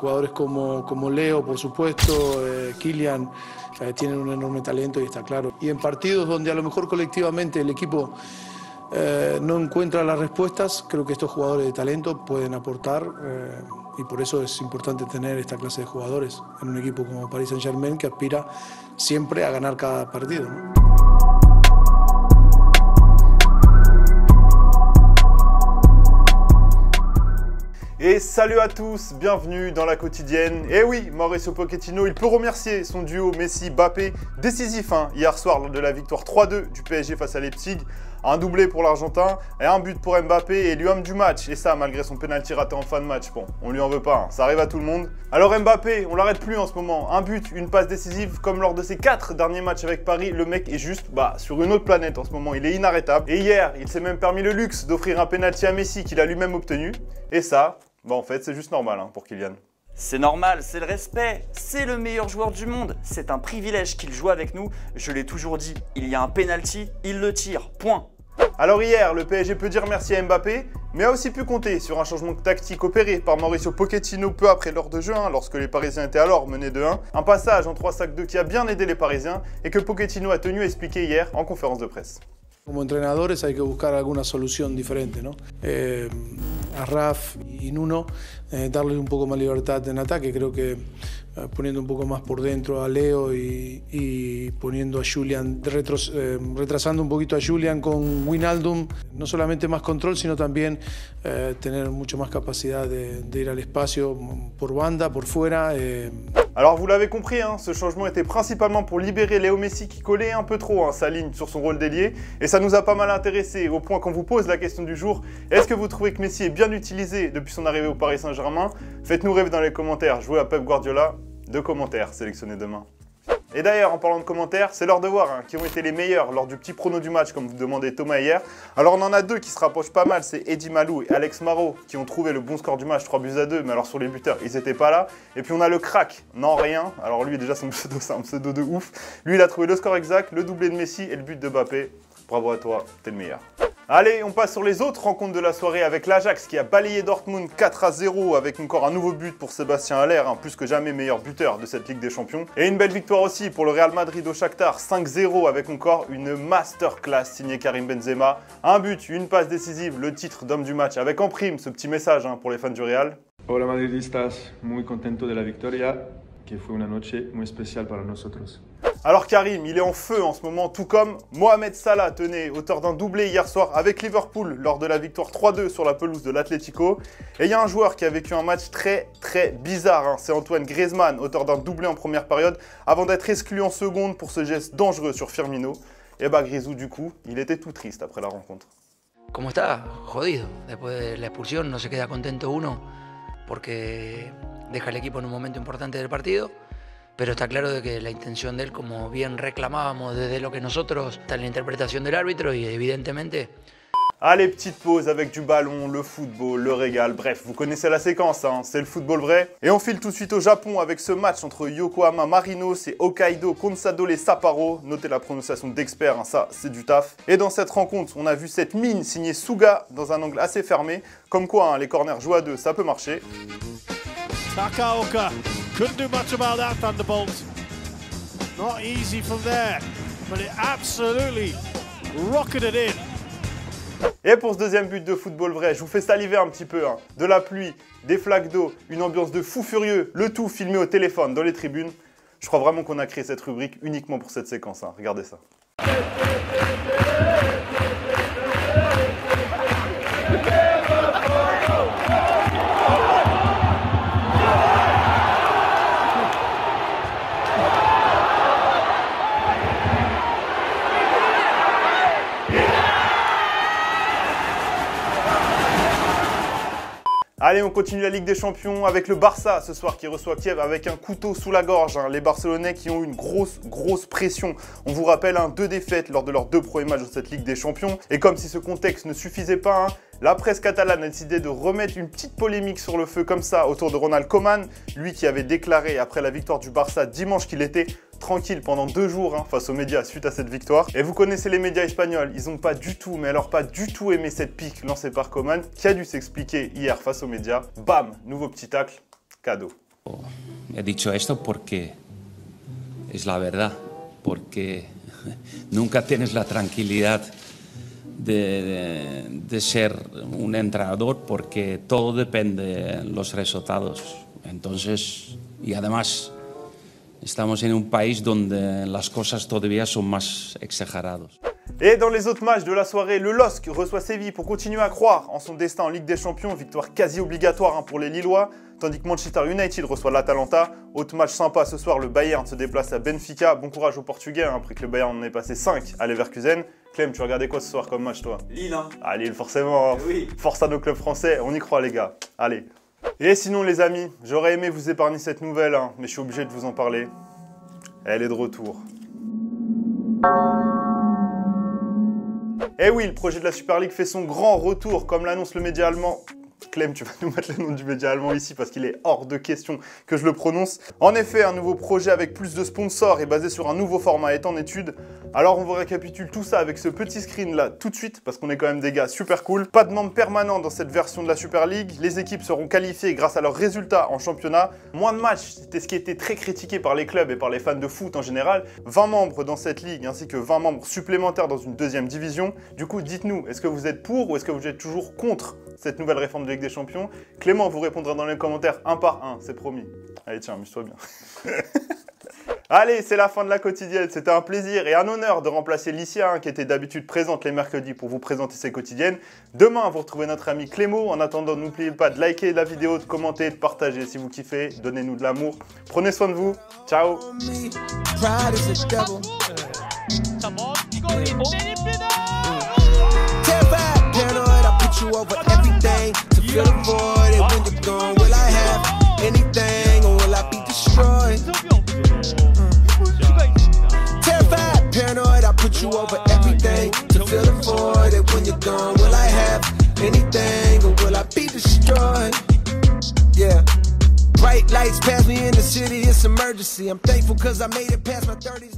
Jugadores como Leo, por supuesto, Kylian, tienen un enorme talento y está claro. Y en partidos donde a lo mejor colectivamente el equipo no encuentra las respuestas, creo que estos jugadores de talento pueden aportar y por eso es importante tener esta clase de jugadores en un equipo como Paris Saint-Germain que aspira siempre a ganar cada partido, ¿no? Et salut à tous, bienvenue dans la quotidienne. Et oui, Mauricio Pochettino, il peut remercier son duo Messi-Mbappé, décisif hier soir lors de la victoire 3-2 du PSG face à Leipzig. Un doublé pour l'Argentin et un but pour Mbappé et l'homme du match. Et ça, malgré son penalty raté en fin de match. Bon, on lui en veut pas, ça arrive à tout le monde. Alors Mbappé, on l'arrête plus en ce moment. Un but, une passe décisive, comme lors de ses 4 derniers matchs avec Paris. Le mec est juste sur une autre planète en ce moment. Il est inarrêtable. Et hier, il s'est même permis le luxe d'offrir un penalty à Messi qu'il a lui-même obtenu. Et ça, en fait, c'est juste normal pour Kylian. C'est normal, c'est le respect, c'est le meilleur joueur du monde, c'est un privilège qu'il joue avec nous, je l'ai toujours dit, il y a un penalty, il le tire, point. Alors hier, le PSG peut dire merci à Mbappé, mais a aussi pu compter sur un changement tactique opéré par Mauricio Pochettino peu après l'heure de jeu 1, lorsque les Parisiens étaient alors menés de 1. Un passage en 3-5-2 qui a bien aidé les Parisiens et que Pochettino a tenu à expliquer hier en conférence de presse. Como entrenadores hay que buscar alguna solución diferente, ¿no? A Raf y Nuno darle un poco más libertad en ataque, creo que poniendo un poco más por dentro a Leo y poniendo a Julian, retrasando un poquito a Julian con Wijnaldum, no solamente más control, sino también tener mucho más capacidad de ir al espacio por banda, por fuera. Alors vous l'avez compris, ce changement était principalement pour libérer Léo Messi qui collait un peu trop sa ligne sur son rôle d'ailier et ça nous a pas mal intéressé au point qu'on vous pose la question du jour. Est-ce que vous trouvez que Messi est bien utilisé depuis son arrivée au Paris Saint-Germain? Faites-nous rêver dans les commentaires, jouez à Pep Guardiola, 2 commentaires sélectionnés demain. Et d'ailleurs, en parlant de commentaires, c'est l'heure de voir qui ont été les meilleurs lors du petit prono du match, comme vous demandait Thomas hier. Alors on en a 2 qui se rapprochent pas mal, c'est Eddy Malou et Alex Marot qui ont trouvé le bon score du match, 3-2, mais alors sur les buteurs, ils n'étaient pas là. Et puis on a le crack, non rien, alors lui déjà son pseudo, c'est un pseudo de ouf. Lui il a trouvé le score exact, le doublé de Messi et le but de Mbappé. Bravo à toi, t'es le meilleur. Allez, on passe sur les autres rencontres de la soirée avec l'Ajax qui a balayé Dortmund 4-0 avec encore un nouveau but pour Sébastien Haller, plus que jamais meilleur buteur de cette Ligue des Champions. Et une belle victoire aussi pour le Real Madrid au Shakhtar 5-0 avec encore une masterclass signée Karim Benzema. Un but, une passe décisive, le titre d'homme du match avec en prime ce petit message pour les fans du Real. Hola madridistas, muy contento de la victoria, que fue una noche muy especial para nosotros. Alors Karim, il est en feu en ce moment, tout comme Mohamed Salah, tenez, auteur d'un doublé hier soir avec Liverpool lors de la victoire 3-2 sur la pelouse de l'Atlético. Et il y a un joueur qui a vécu un match très bizarre, c'est Antoine Griezmann, auteur d'un doublé en première période, avant d'être exclu en seconde pour ce geste dangereux sur Firmino. Et Grisou, du coup, il était tout triste après la rencontre. ¿Cómo está? Jodido. Después de la expulsión no se queda contento uno porque deja el equipo en un momento importante del partido. Pero está claro de que la intención de él, como bien reclamábamos desde lo que nosotros, está en la interpretación del árbitro y evidentemente... Allez, petite pause avec du ballon, le football, le régal, bref, vous connaissez la séquence, c'est le football vrai. Et on file tout de suite au Japon avec ce match entre Yokohama Marinos et Hokkaido Consadole Sapporo. Notez la prononciation d'expert, ça c'est du taf. Et dans cette rencontre, on a vu cette mine signée Suga dans un angle assez fermé. Comme quoi, les corners jouent à 2, ça peut marcher. Takaoka couldn't do much about that Thunderbolt. Not easy from there, but it absolutely rocketed in. Et pour ce deuxième but de football vrai, je vous fais saliver un petit peu. De la pluie, des flaques d'eau, une ambiance de fou furieux, le tout filmé au téléphone dans les tribunes. Je crois vraiment qu'on a créé cette rubrique uniquement pour cette séquence. Regardez ça. Allez, on continue la Ligue des Champions avec le Barça ce soir qui reçoit Kiev avec un couteau sous la gorge. Les Barcelonais qui ont une grosse pression. On vous rappelle 2 défaites lors de leurs 2 premiers matchs de cette Ligue des Champions. Et comme si ce contexte ne suffisait pas, la presse catalane a décidé de remettre une petite polémique sur le feu comme ça autour de Ronald Koeman. Lui qui avait déclaré après la victoire du Barça dimanche qu'il était tranquille pendant 2 jours face aux médias suite à cette victoire. Et vous connaissez les médias espagnols, ils n'ont pas du tout, mais alors pas du tout aimé cette pique lancée par Koeman qui a dû s'expliquer hier face aux médias. Bam, nouveau petit tacle, cadeau. He dicho esto porque es la verdad, porque nunca tienes la tranquilidad de ser un entrenador, porque todo depende de los resultados. Entonces, y además estamos en un país donde las cosas todavía son más exageradas. Et dans les autres matchs de la soirée, le LOSC reçoit Séville pour continuer à croire en son destin en Ligue des Champions, victoire quasi obligatoire pour les Lillois, tandis que Manchester United reçoit l'Atalanta. Autre match sympa ce soir, le Bayern se déplace à Benfica. Bon courage aux Portugais, après que le Bayern en ait passé 5 à Leverkusen. Clem, tu regardais quoi ce soir comme match toi? Lille, hein. Ah, Lille forcément, Oui. Force à nos clubs français, on y croit les gars. Allez. Et sinon les amis, j'aurais aimé vous épargner cette nouvelle, mais je suis obligé de vous en parler. Elle est de retour. Eh oui, le projet de la Super League fait son grand retour, comme l'annonce le média allemand. Clem, tu vas nous mettre le nom du média allemand ici parce qu'il est hors de question que je le prononce. En effet, un nouveau projet avec plus de sponsors et basé sur un nouveau format est en étude. Alors on vous récapitule tout ça avec ce petit screen là tout de suite parce qu'on est quand même des gars super cool. Pas de membre permanent dans cette version de la Super League. Les équipes seront qualifiées grâce à leurs résultats en championnat. Moins de matchs, c'était ce qui était très critiqué par les clubs et par les fans de foot en général. 20 membres dans cette ligue ainsi que 20 membres supplémentaires dans une deuxième division. Du coup, dites-nous, est-ce que vous êtes pour ou est-ce que vous êtes toujours contre cette nouvelle réforme de Ligue des Champions? Clément vous répondra dans les commentaires un par un, c'est promis. Allez tiens, amuse-toi bien. Allez, c'est la fin de la quotidienne. C'était un plaisir et un honneur de remplacer Licia, qui était d'habitude présente les mercredis pour vous présenter ses quotidiennes. Demain, vous retrouvez notre ami Clémo. En attendant, n'oubliez pas de liker la vidéo, de commenter, de partager si vous kiffez. Donnez-nous de l'amour. Prenez soin de vous. Ciao. Paranoid, I put you over everything to fill the void. And when you're gone, will I have anything or will I be destroyed? Yeah. Bright lights pass me in the city, it's emergency. I'm thankful cause I made it past my 30s.